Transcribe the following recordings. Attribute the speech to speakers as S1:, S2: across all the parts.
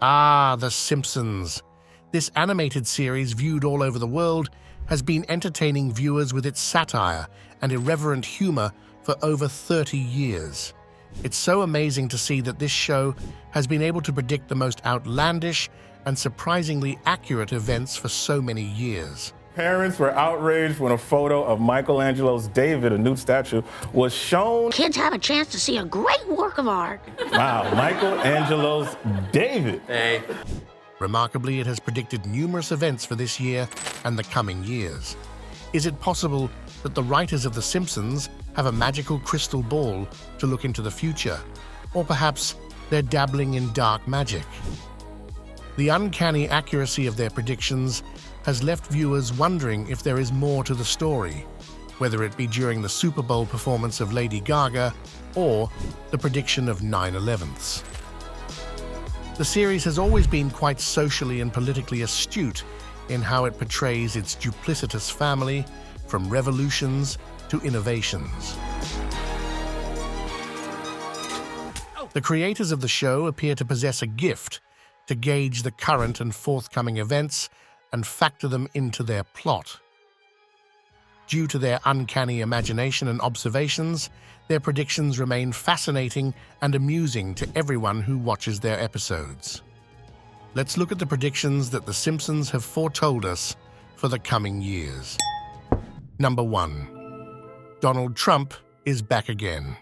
S1: Ah, The Simpsons. This animated series, viewed all over the world, has been entertaining viewers with its satire and irreverent humor for over 30 years. It's so amazing to see that this show has been able to predict the most outlandish and surprisingly accurate events for so many years.
S2: Parents were outraged when a photo of Michelangelo's David, a nude statue, was shown.
S3: Kids have a chance to see a great work of art.
S2: Wow, Michelangelo's David.
S4: Hey.
S1: Remarkably, it has predicted numerous events for this year and the coming years. Is it possible that the writers of The Simpsons have a magical crystal ball to look into the future? Or perhaps they're dabbling in dark magic? The uncanny accuracy of their predictions has left viewers wondering if there is more to the story, whether it be during the Super Bowl performance of Lady Gaga or the prediction of 9/11s. The series has always been quite socially and politically astute in how it portrays its duplicitous family, from revolutions to innovations. The creators of the show appear to possess a gift to gauge the current and forthcoming events and factor them into their plot. Due to their uncanny imagination and observations, their predictions remain fascinating and amusing to everyone who watches their episodes. Let's look at the predictions that The Simpsons have foretold us for the coming years. Number 1. Donald Trump is back again.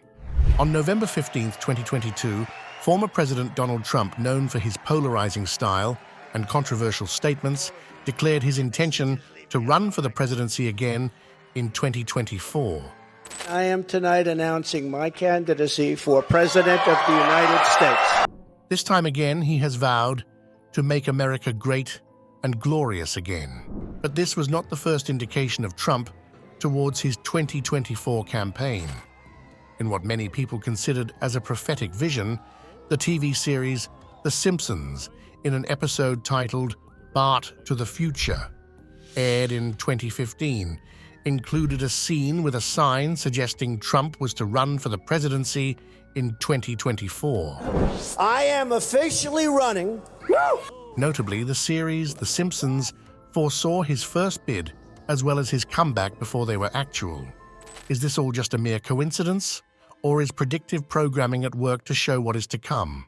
S1: On November 15, 2022, former President Donald Trump, known for his polarizing style and controversial statements, declared his intention to run for the presidency again in 2024.
S5: I am tonight announcing my candidacy for President of the United States.
S1: This time again, he has vowed to make America great and glorious again. But this was not the first indication of Trump towards his 2024 campaign. In what many people considered as a prophetic vision, the TV series The Simpsons, in an episode titled Bart to the Future, aired in 2015, included a scene with a sign suggesting Trump was to run for the presidency in 2024.
S5: I am officially running.
S1: Notably, the series The Simpsons foresaw his first bid as well as his comeback before they were actual. Is this all just a mere coincidence, or is predictive programming at work to show what is to come?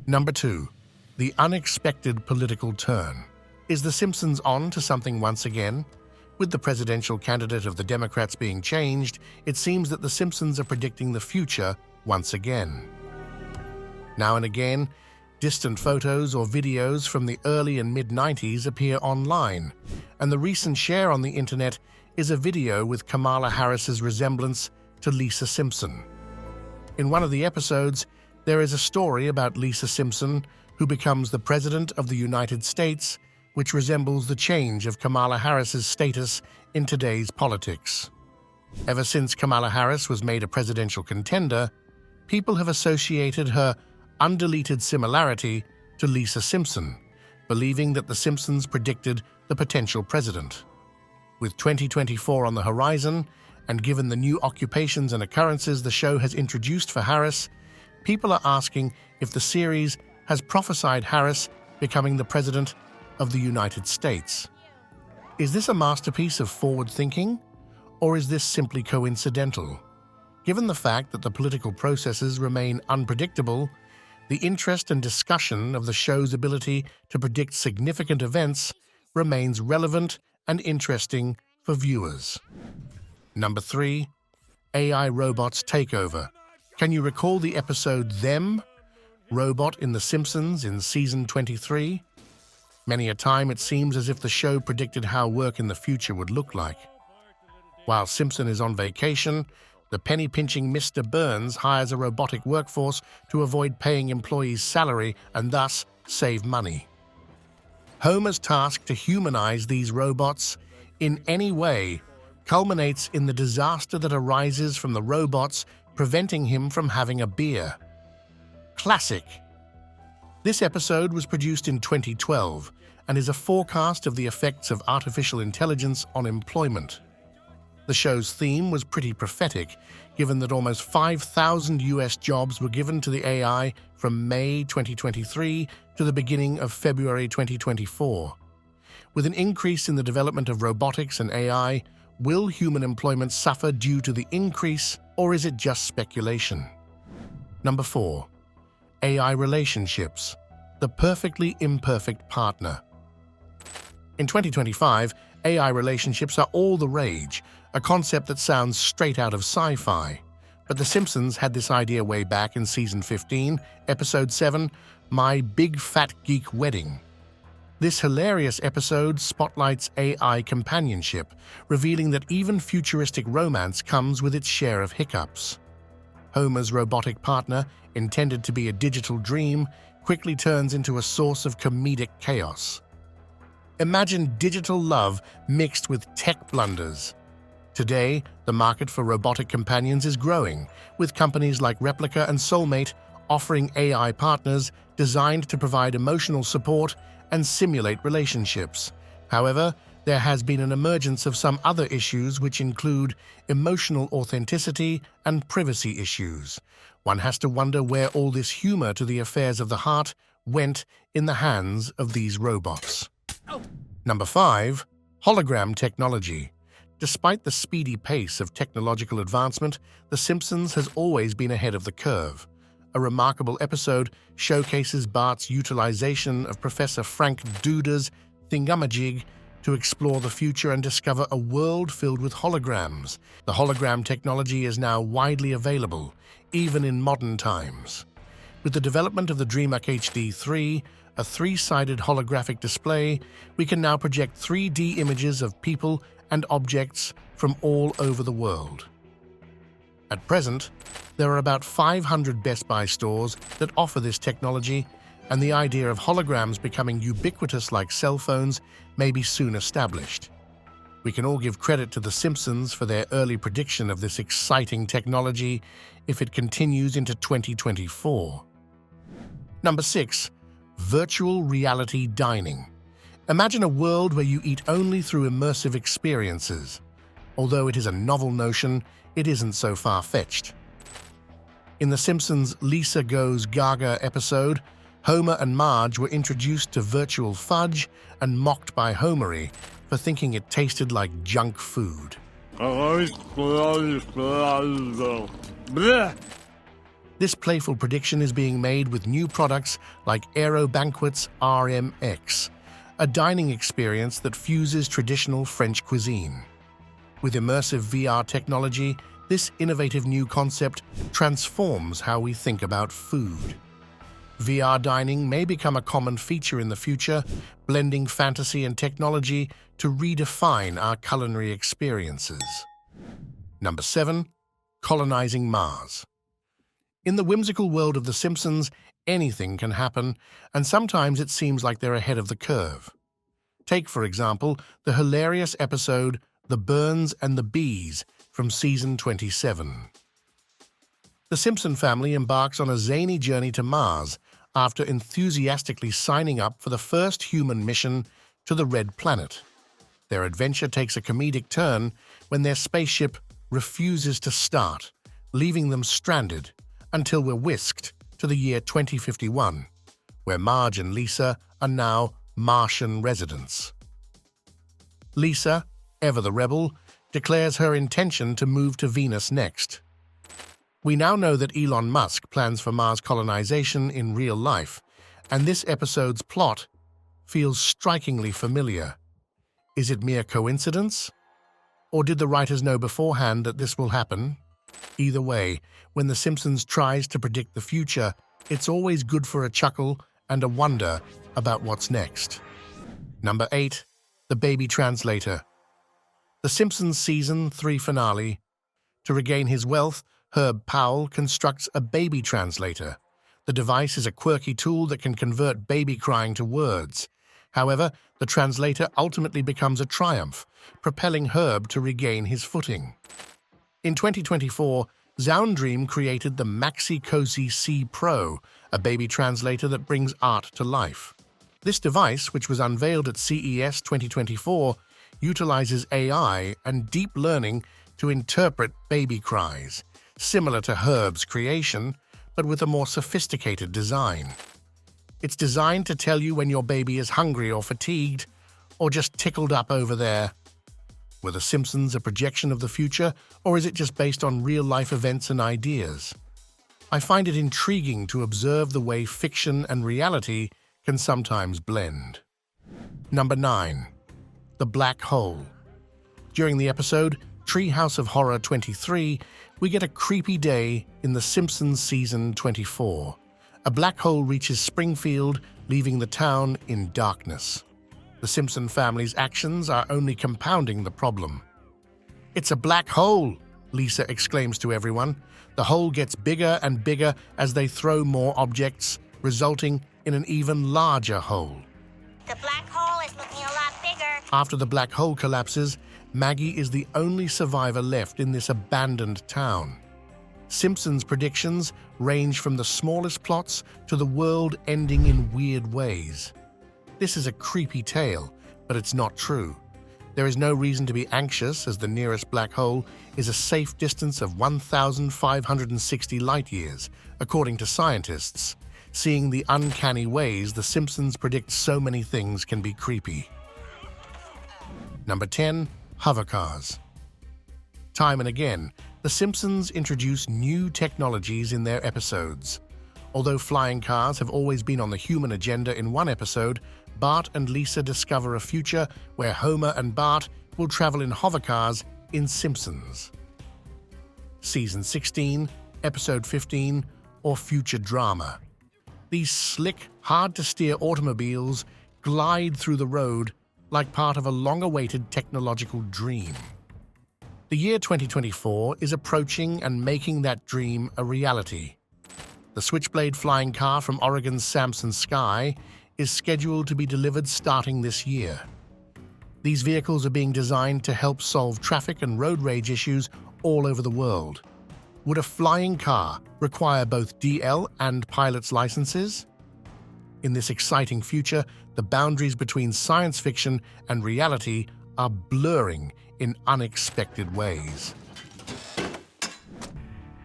S1: Number 2. The unexpected political turn. Is The Simpsons on to something once again? With the presidential candidate of the Democrats being changed, it seems that The Simpsons are predicting the future once again. Now and again, distant photos or videos from the early and mid-90s appear online, and the recent share on the internet is a video with Kamala Harris's resemblance to Lisa Simpson. In one of the episodes, there is a story about Lisa Simpson, who becomes the President of the United States, which resembles the change of Kamala Harris's status in today's politics. Ever since Kamala Harris was made a presidential contender, people have associated her undeleted similarity to Lisa Simpson, believing that The Simpsons predicted the potential president. With 2024 on the horizon, and given the new occupations and occurrences the show has introduced for Harris, people are asking if the series has prophesied Harris becoming the President of the United States. Is this a masterpiece of forward thinking, or is this simply coincidental? Given the fact that the political processes remain unpredictable, the interest and discussion of the show's ability to predict significant events remains relevant and interesting for viewers. Number 3. AI robots takeover. Can you recall the episode Them? Robot in The Simpsons in Season 23? Many a time it seems as if the show predicted how work in the future would look like. While Simpson is on vacation, the penny-pinching Mr. Burns hires a robotic workforce to avoid paying employees' salary and thus save money. Homer's task to humanize these robots in any way culminates in the disaster that arises from the robots preventing him from having a beer. Classic. This episode was produced in 2012 and is a forecast of the effects of artificial intelligence on employment. The show's theme was pretty prophetic, given that almost 5,000 US jobs were given to the AI from May 2023 to the beginning of February 2024. With an increase in the development of robotics and AI, will human employment suffer due to the increase, or is it just speculation? Number 4. AI relationships, the perfectly imperfect partner. In 2025, AI relationships are all the rage, a concept that sounds straight out of sci-fi. But The Simpsons had this idea way back in Season 15, Episode 7, My Big Fat Geek Wedding. This hilarious episode spotlights AI companionship, revealing that even futuristic romance comes with its share of hiccups. Homer's robotic partner, intended to be a digital dream, quickly turns into a source of comedic chaos. Imagine digital love mixed with tech blunders. Today, the market for robotic companions is growing, with companies like Replica and Soulmate offering AI partners designed to provide emotional support and simulate relationships. However, there has been an emergence of some other issues which include emotional authenticity and privacy issues. One has to wonder where all this humor to the affairs of the heart went in the hands of these robots. Number 5. Hologram technology. Despite the speedy pace of technological advancement, The Simpsons has always been ahead of the curve. A remarkable episode showcases Bart's utilization of Professor Frank Duda's thingamajig to explore the future and discover a world filled with holograms. The hologram technology is now widely available, even in modern times. With the development of the DreamHack HD3, a 3-sided holographic display, we can now project 3D images of people and objects from all over the world. At present, there are about 500 Best Buy stores that offer this technology, and the idea of holograms becoming ubiquitous like cell phones may be soon established. We can all give credit to The Simpsons for their early prediction of this exciting technology if it continues into 2024. Number 6. Virtual reality dining. Imagine a world where you eat only through immersive experiences. Although it is a novel notion, it isn't so far-fetched. In The Simpsons' Lisa Goes Gaga episode, Homer and Marge were introduced to virtual fudge and mocked by Homery for thinking it tasted like junk food. This playful prediction is being made with new products like Aero Banquets RMX, a dining experience that fuses traditional French cuisine. With immersive VR technology, this innovative new concept transforms how we think about food. VR dining may become a common feature in the future, blending fantasy and technology to redefine our culinary experiences. Number 7. Colonizing Mars. In the whimsical world of The Simpsons, anything can happen, and sometimes it seems like they're ahead of the curve. Take, for example, the hilarious episode The Burns and the Bees from Season 27. The Simpson family embarks on a zany journey to Mars after enthusiastically signing up for the first human mission to the Red Planet. Their adventure takes a comedic turn when their spaceship refuses to start, leaving them stranded until we're whisked to the year 2051, where Marge and Lisa are now Martian residents. Lisa, ever the rebel, declares her intention to move to Venus next. We now know that Elon Musk plans for Mars colonization in real life, and this episode's plot feels strikingly familiar. Is it mere coincidence? Or did the writers know beforehand that this will happen? Either way, when The Simpsons tries to predict the future, it's always good for a chuckle and a wonder about what's next. Number 8. The Baby Translator. The Simpsons Season 3 finale. To regain his wealth, Herb Powell constructs a baby translator. The device is a quirky tool that can convert baby crying to words. However, the translator ultimately becomes a triumph, propelling Herb to regain his footing. In 2024, Zoundream created the Maxi Cozy C Pro, a baby translator that brings art to life. This device, which was unveiled at CES 2024, utilizes AI and deep learning to interpret baby cries, similar to Herb's creation, but with a more sophisticated design. It's designed to tell you when your baby is hungry or fatigued, or just tickled up over there. Were The Simpsons a projection of the future, or is it just based on real-life events and ideas? I find it intriguing to observe the way fiction and reality can sometimes blend. Number 9. The Black Hole. During the episode Treehouse of Horror 23, we get a creepy day in The Simpsons Season 24. A black hole reaches Springfield, leaving the town in darkness. The Simpson family's actions are only compounding the problem. "It's a black hole!" Lisa exclaims to everyone. The hole gets bigger and bigger as they throw more objects, resulting in an even larger hole.
S4: The black hole is looking a lot bigger.
S1: After the black hole collapses, Maggie is the only survivor left in this abandoned town. Simpsons' predictions range from the smallest plots to the world ending in weird ways. This is a creepy tale, but it's not true. There is no reason to be anxious, as the nearest black hole is a safe distance of 1,560 light-years, according to scientists, seeing the uncanny ways The Simpsons predict so many things can be creepy. Number 10. Hovercars. Time and again, The Simpsons introduce new technologies in their episodes. Although flying cars have always been on the human agenda in one episode, Bart and Lisa discover a future where Homer and Bart will travel in hovercars in Simpsons. Season 16, Episode 15, or Future Drama. These slick, hard-to-steer automobiles glide through the road like part of a long-awaited technological dream. The year 2024 is approaching and making that dream a reality. The Switchblade flying car from Oregon's Samson Sky is scheduled to be delivered starting this year. These vehicles are being designed to help solve traffic and road rage issues all over the world. Would a flying car require both DL and pilot's licenses? In this exciting future, the boundaries between science fiction and reality are blurring in unexpected ways.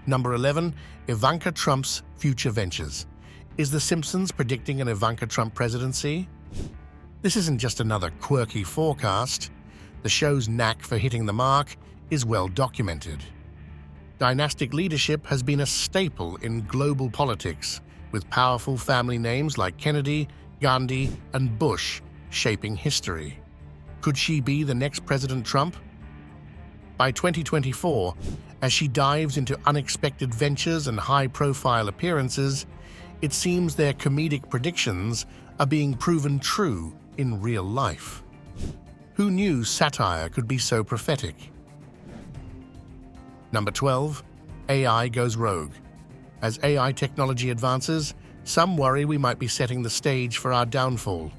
S1: Number 11. Ivanka Trump's future ventures. Is The Simpsons predicting an Ivanka Trump presidency? This isn't just another quirky forecast. The show's knack for hitting the mark is well documented. Dynastic leadership has been a staple in global politics, with powerful family names like Kennedy, Gandhi, and Bush shaping history. Could she be the next President Trump? By 2024, as she dives into unexpected ventures and high-profile appearances, it seems their comedic predictions are being proven true in real life. Who knew satire could be so prophetic? Number 12. AI goes rogue. As AI technology advances, some worry we might be setting the stage for our downfall.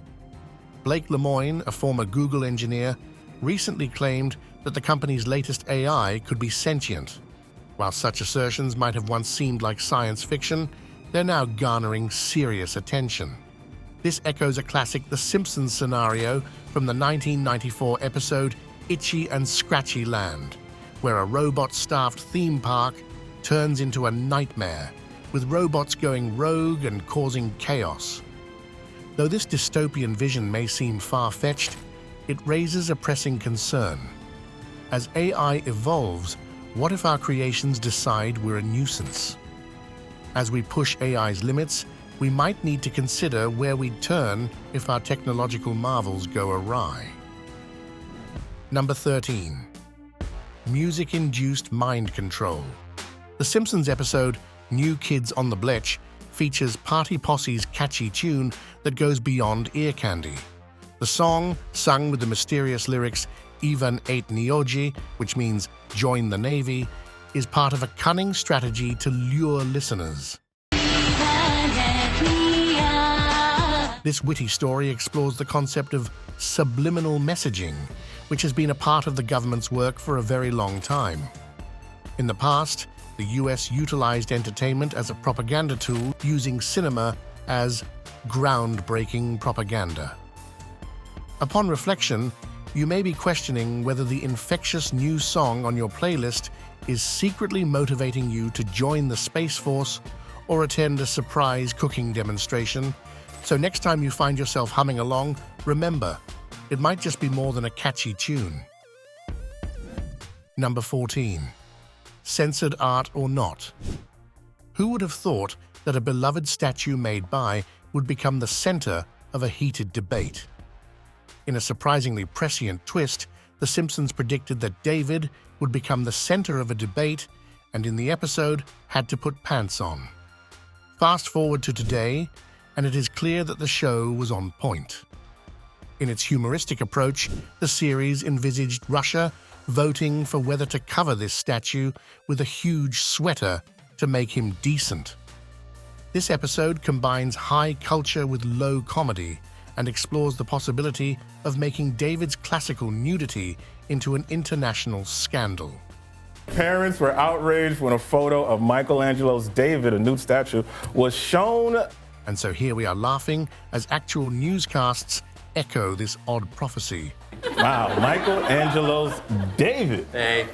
S1: Blake Lemoine, a former Google engineer, recently claimed that the company's latest AI could be sentient. While such assertions might have once seemed like science fiction, they're now garnering serious attention. This echoes a classic The Simpsons scenario from the 1994 episode Itchy and Scratchy Land, where a robot-staffed theme park turns into a nightmare, with robots going rogue and causing chaos. Though this dystopian vision may seem far-fetched, it raises a pressing concern. As AI evolves, what if our creations decide we're a nuisance? As we push AI's limits, we might need to consider where we'd turn if our technological marvels go awry. Number 13. Music-induced mind control. The Simpsons episode New Kids on the Bletch features Party Posse's catchy tune that goes beyond ear candy. The song, sung with the mysterious lyrics Ivan ate Nioji, which means join the Navy, is part of a cunning strategy to lure listeners. This witty story explores the concept of subliminal messaging, which has been a part of the government's work for a very long time. In the past, the US utilized entertainment as a propaganda tool, using cinema as groundbreaking propaganda. Upon reflection, you may be questioning whether the infectious new song on your playlist is secretly motivating you to join the Space Force or attend a surprise cooking demonstration, So next time you find yourself humming along, remember, it might just be more than a catchy tune. Number 14. Censored art or not? Who would have thought that a beloved statue made by would become the center of a heated debate? In a surprisingly prescient twist, The Simpsons predicted that David would become the center of a debate and in the episode had to put pants on. Fast forward to today, and it is clear that the show was on point. In its humoristic approach, the series envisaged Russia voting for whether to cover this statue with a huge sweater to make him decent. This episode combines high culture with low comedy and explores the possibility of making David's classical nudity into an international scandal.
S2: Parents were outraged when a photo of Michelangelo's David, a nude statue, was shown.
S1: And so here we are laughing as actual newscasts echo this odd prophecy.
S2: Wow, Michelangelo's David.
S6: Hey.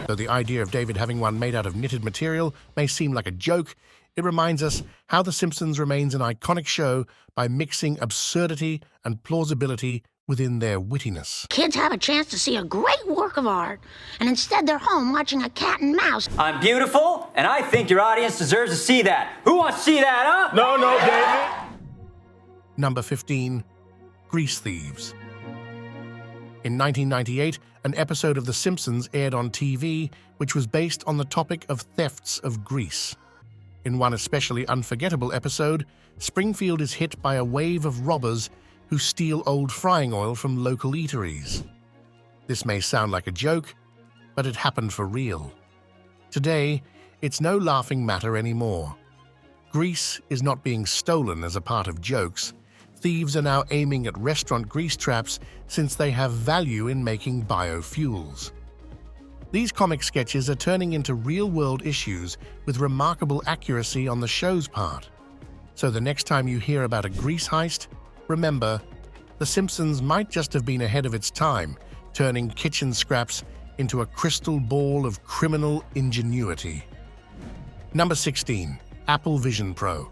S1: Though the idea of David having one made out of knitted material may seem like a joke, it reminds us how The Simpsons remains an iconic show by mixing absurdity and plausibility within their wittiness.
S3: Kids have a chance to see a great work of art, and instead they're home watching a cat and mouse.
S6: I'm beautiful, and I think your audience deserves to see that. Who wants to see that, huh?
S2: No, David.
S1: Number 15. Grease Thieves. In 1998, an episode of The Simpsons aired on TV which was based on the topic of thefts of grease. In one especially unforgettable episode, Springfield is hit by a wave of robbers who steal old frying oil from local eateries. This may sound like a joke, but it happened for real. Today, it's no laughing matter anymore. Grease is not being stolen as a part of jokes. Thieves are now aiming at restaurant grease traps since they have value in making biofuels. These comic sketches are turning into real-world issues with remarkable accuracy on the show's part. So the next time you hear about a grease heist, remember, The Simpsons might just have been ahead of its time, turning kitchen scraps into a crystal ball of criminal ingenuity. Number 16. Apple Vision Pro.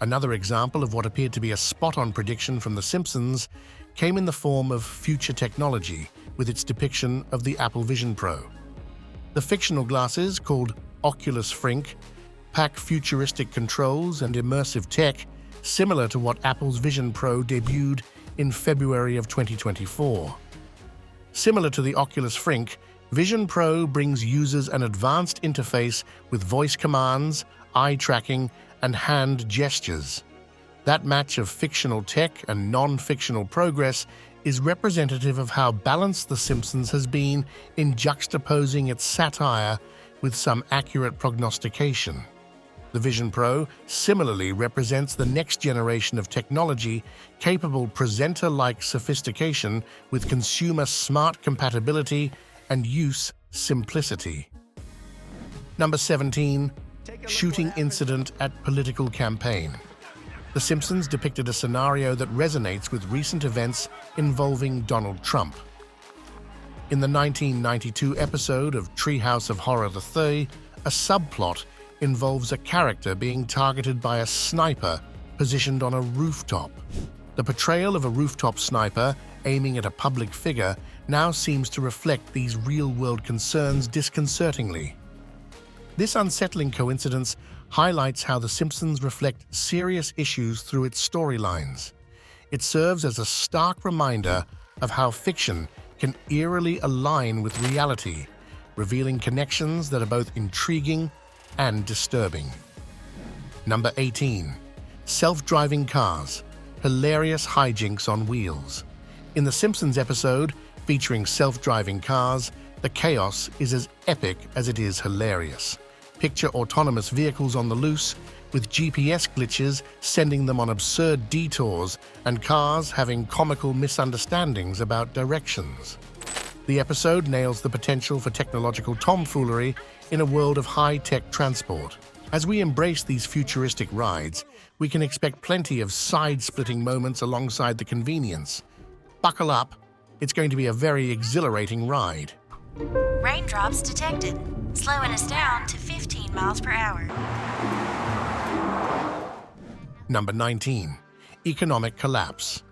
S1: Another example of what appeared to be a spot-on prediction from The Simpsons came in the form of future technology with its depiction of the Apple Vision Pro. The fictional glasses, called Oculus Frink, pack futuristic controls and immersive tech similar to what Apple's Vision Pro debuted in February of 2024. Similar to the Oculus Frink, Vision Pro brings users an advanced interface with voice commands, eye tracking, and hand gestures. That match of fictional tech and non-fictional progress is representative of how balanced The Simpsons has been in juxtaposing its satire with some accurate prognostication. The Vision Pro similarly represents the next generation of technology capable presenter-like sophistication with consumer smart compatibility and use simplicity. Number 17. Shooting incident at political campaign. The Simpsons depicted a scenario that resonates with recent events involving Donald Trump. In the 1992 episode of Treehouse of Horror 3, a subplot involves a character being targeted by a sniper positioned on a rooftop. The portrayal of a rooftop sniper aiming at a public figure now seems to reflect these real-world concerns disconcertingly. This unsettling coincidence highlights how The Simpsons reflect serious issues through its storylines. It serves as a stark reminder of how fiction can eerily align with reality, revealing connections that are both intriguing and disturbing. Number 18. Self-Driving Cars. Hilarious hijinks on wheels. In the Simpsons episode featuring self-driving cars, the chaos is as epic as it is hilarious. Picture autonomous vehicles on the loose, with GPS glitches sending them on absurd detours and cars having comical misunderstandings about directions. The episode nails the potential for technological tomfoolery in a world of high-tech transport. As we embrace these futuristic rides, we can expect plenty of side-splitting moments alongside the convenience. Buckle up, it's going to be a very exhilarating ride.
S7: Raindrops detected, slowing us down to 15 miles per hour.
S1: Number 19. Economic collapse.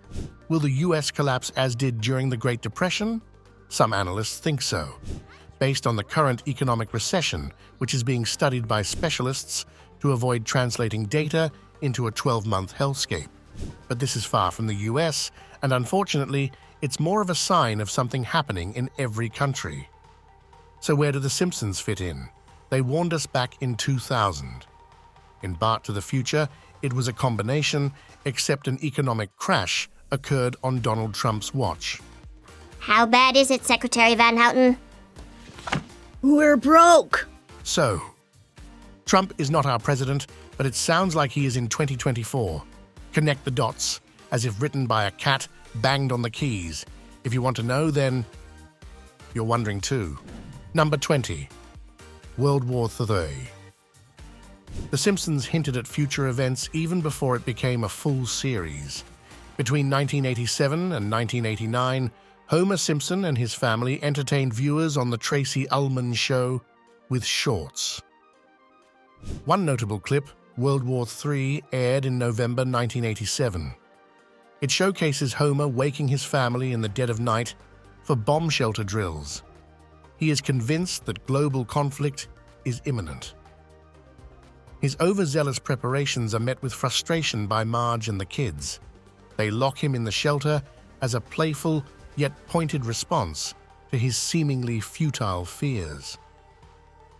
S1: Will the US collapse as did during the Great Depression? Some analysts think so, based on the current economic recession, which is being studied by specialists to avoid translating data into a 12-month hellscape. But this is far from the US, and unfortunately, it's more of a sign of something happening in every country. So where do the Simpsons fit in? They warned us back in 2000. In Back to the Future, it was a combination, except an economic crash occurred on Donald Trump's watch.
S4: How bad is it, Secretary Van Houten?
S3: We're broke.
S1: So, Trump is not our president, but it sounds like he is in 2024. Connect the dots, as if written by a cat banged on the keys. If you want to know, then you're wondering too. Number 20. World War III. The Simpsons hinted at future events even before it became a full series. Between 1987 and 1989, Homer Simpson and his family entertained viewers on The Tracy Ullman Show with shorts. One notable clip, World War III, aired in November 1987. It showcases Homer waking his family in the dead of night for bomb shelter drills. He is convinced that global conflict is imminent. His overzealous preparations are met with frustration by Marge and the kids. They lock him in the shelter as a playful yet pointed response to his seemingly futile fears.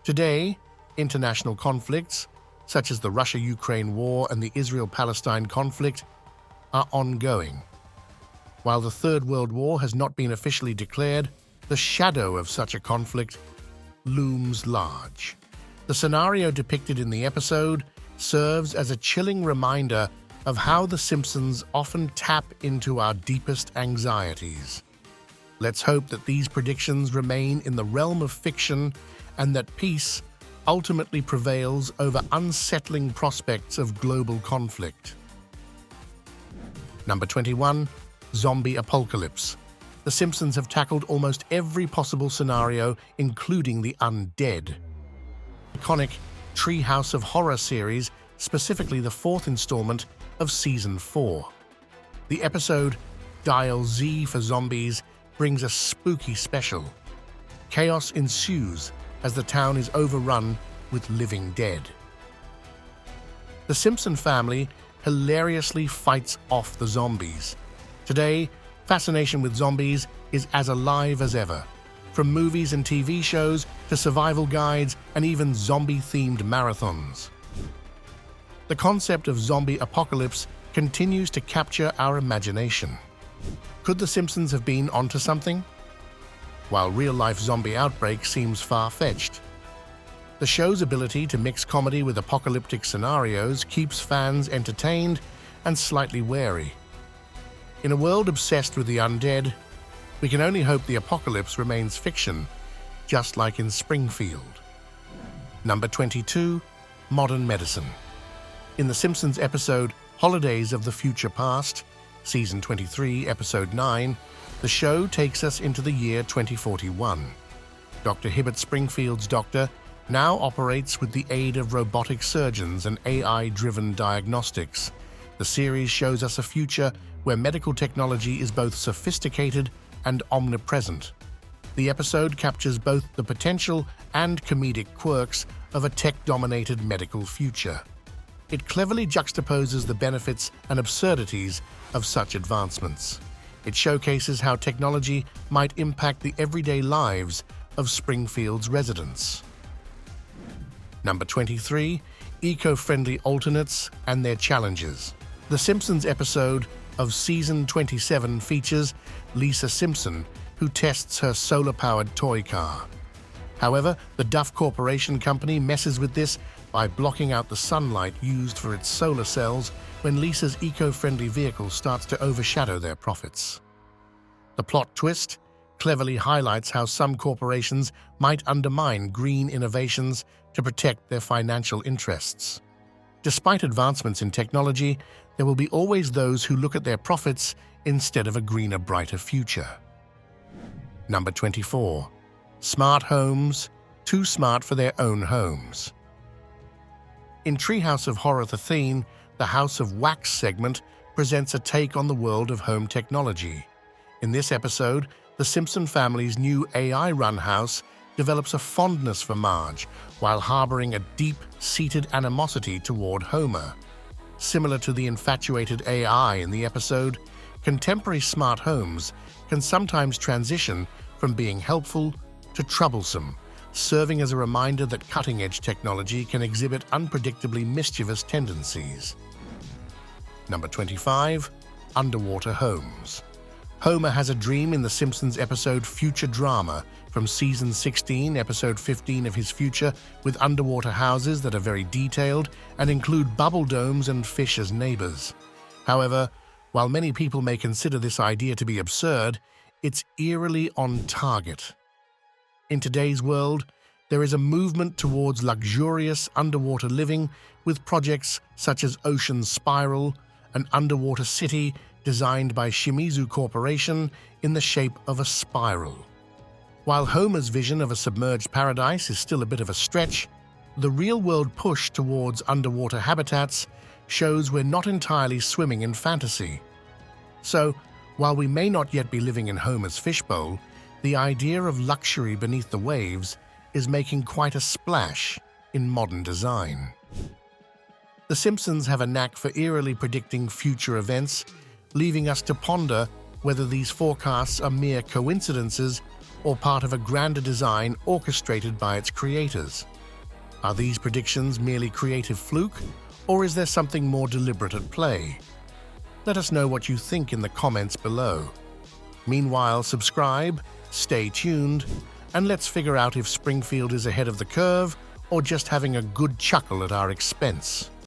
S1: Today, international conflicts, such as the Russia-Ukraine war and the Israel-Palestine conflict, are ongoing. While the Third World War has not been officially declared, the shadow of such a conflict looms large. The scenario depicted in the episode serves as a chilling reminder of how The Simpsons often tap into our deepest anxieties. Let's hope that these predictions remain in the realm of fiction and that peace ultimately prevails over unsettling prospects of global conflict. Number 21. Zombie apocalypse. The Simpsons have tackled almost every possible scenario, including the undead. Iconic Treehouse of Horror series, specifically the fourth installment of Season 4. The episode Dial Z for Zombies brings a spooky special. Chaos ensues as the town is overrun with living dead. The Simpson family hilariously fights off the zombies. Today, fascination with zombies is as alive as ever. From movies and TV shows to survival guides and even zombie-themed marathons. The concept of zombie apocalypse continues to capture our imagination. Could The Simpsons have been onto something? While real-life zombie outbreak seems far-fetched, the show's ability to mix comedy with apocalyptic scenarios keeps fans entertained and slightly wary. In a world obsessed with the undead, we can only hope the apocalypse remains fiction, just like in Springfield. Number 22. Modern medicine. In The Simpsons episode Holidays of the Future Past, Season 23, Episode 9, the show takes us into the year 2041. Dr. Hibbert Springfield's doctor now operates with the aid of robotic surgeons and AI-driven diagnostics. The series shows us a future where medical technology is both sophisticated and omnipresent. The episode captures both the potential and comedic quirks of a tech-dominated medical future. It cleverly juxtaposes the benefits and absurdities of such advancements. It showcases how technology might impact the everyday lives of Springfield's residents. Number 23. Eco-Friendly Alternates and Their Challenges. The Simpsons episode of Season 27 features Lisa Simpson, who tests her solar-powered toy car. However, the Duff Corporation company messes with this by blocking out the sunlight used for its solar cells when Lisa's eco-friendly vehicle starts to overshadow their profits. The plot twist cleverly highlights how some corporations might undermine green innovations to protect their financial interests. Despite advancements in technology, there will be always those who look at their profits instead of a greener, brighter future. Number 24. Smart homes, too smart for their own homes. In Treehouse of Horror 13, The House of Wax segment presents a take on the world of home technology. In this episode, the Simpson family's new AI-run house develops a fondness for Marge while harboring a deep-seated animosity toward Homer. Similar to the infatuated AI in the episode, contemporary smart homes can sometimes transition from being helpful to troublesome, serving as a reminder that cutting-edge technology can exhibit unpredictably mischievous tendencies. Number 25. Underwater Homes. Homer has a dream in The Simpsons episode Future Drama from Season 16, Episode 15 of his future, with underwater houses that are very detailed and include bubble domes and fish as neighbors. However, while many people may consider this idea to be absurd, it's eerily on target. In today's world, there is a movement towards luxurious underwater living with projects such as Ocean Spiral, an underwater city designed by Shimizu Corporation in the shape of a spiral. While Homer's vision of a submerged paradise is still a bit of a stretch, the real-world push towards underwater habitats shows we're not entirely swimming in fantasy. So, while we may not yet be living in Homer's fishbowl, the idea of luxury beneath the waves is making quite a splash in modern design. The Simpsons have a knack for eerily predicting future events, leaving us to ponder whether these forecasts are mere coincidences or part of a grander design orchestrated by its creators. Are these predictions merely creative fluke, or is there something more deliberate at play? Let us know what you think in the comments below. Meanwhile, subscribe, stay tuned, and let's figure out if Springfield is ahead of the curve or just having a good chuckle at our expense.